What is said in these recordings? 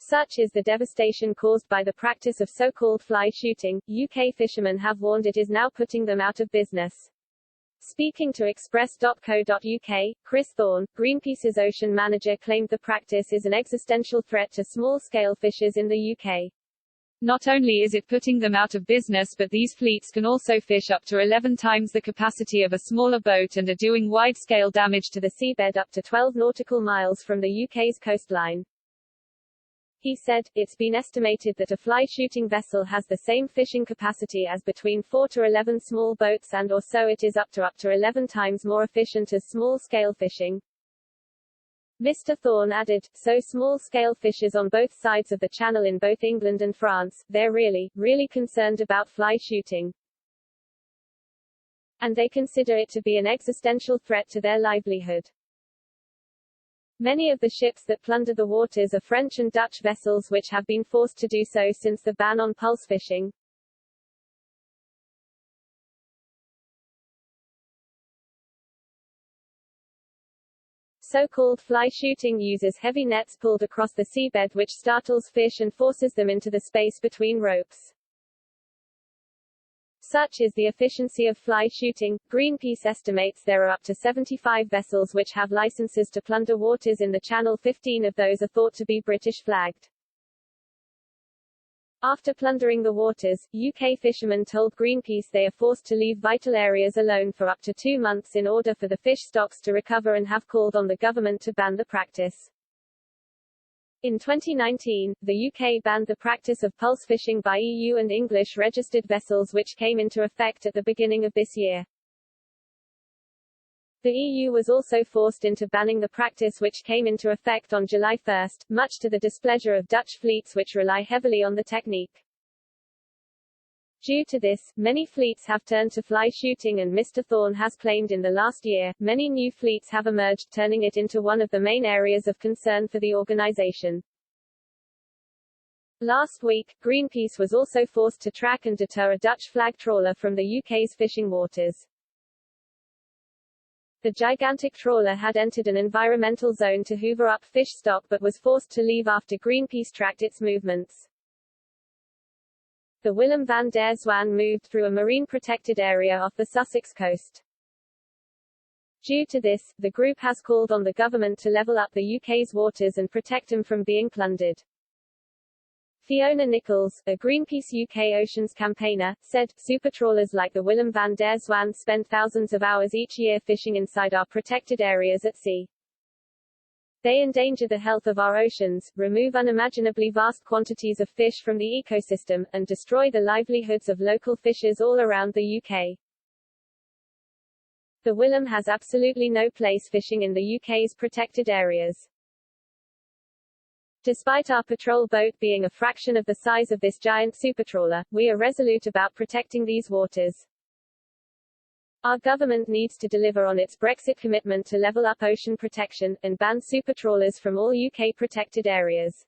Such is the devastation caused by the practice of so-called fly shooting. UK fishermen have warned it is now putting them out of business. Speaking to Express.co.uk, Chris Thorne, Greenpeace's ocean manager, claimed the practice is an existential threat to small-scale fishers in the UK. Not only is it putting them out of business, but these fleets can also fish up to 11 times the capacity of a smaller boat and are doing wide-scale damage to the seabed up to 12 nautical miles from the UK's coastline. He said, it's been estimated that a fly shooting vessel has the same fishing capacity as between 4 to 11 small boats, and or so it is up to 11 times more efficient as small-scale fishing. Mr. Thorne added, so small-scale fishers on both sides of the channel in both England and France, they're really concerned about fly shooting. And they consider it to be an existential threat to their livelihood. Many of the ships that plunder the waters are French and Dutch vessels which have been forced to do so since the ban on pulse fishing. So-called fly shooting uses heavy nets pulled across the seabed which startles fish and forces them into the space between ropes. Such is the efficiency of fly shooting. Greenpeace estimates there are up to 75 vessels which have licenses to plunder waters in the Channel. 15 of those are thought to be British flagged. After plundering the waters, UK fishermen told Greenpeace they are forced to leave vital areas alone for up to 2 months in order for the fish stocks to recover, and have called on the government to ban the practice. In 2019, the UK banned the practice of pulse fishing by EU and English-registered vessels, which came into effect at the beginning of this year. The EU was also forced into banning the practice, which came into effect on July 1, much to the displeasure of Dutch fleets which rely heavily on the technique. Due to this, many fleets have turned to fly shooting, and Mr. Thorne has claimed in the last year, many new fleets have emerged, turning it into one of the main areas of concern for the organisation. Last week, Greenpeace was also forced to track and deter a Dutch flag trawler from the UK's fishing waters. The gigantic trawler had entered an environmental zone to hoover up fish stock but was forced to leave after Greenpeace tracked its movements. The Willem van der Zwaan moved through a marine protected area off the Sussex coast. Due to this, the group has called on the government to level up the UK's waters and protect them from being plundered. Fiona Nichols, a Greenpeace UK Oceans campaigner, said, supertrawlers like the Willem van der Zwaan spend thousands of hours each year fishing inside our protected areas at sea. They endanger the health of our oceans, remove unimaginably vast quantities of fish from the ecosystem, and destroy the livelihoods of local fishers all around the UK. The Willem has absolutely no place fishing in the UK's protected areas. Despite our patrol boat being a fraction of the size of this giant supertrawler, we are resolute about protecting these waters. Our government needs to deliver on its Brexit commitment to level up ocean protection, and ban supertrawlers from all UK protected areas.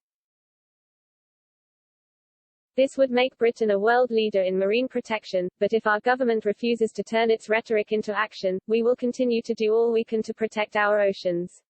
This would make Britain a world leader in marine protection, but if our government refuses to turn its rhetoric into action, we will continue to do all we can to protect our oceans.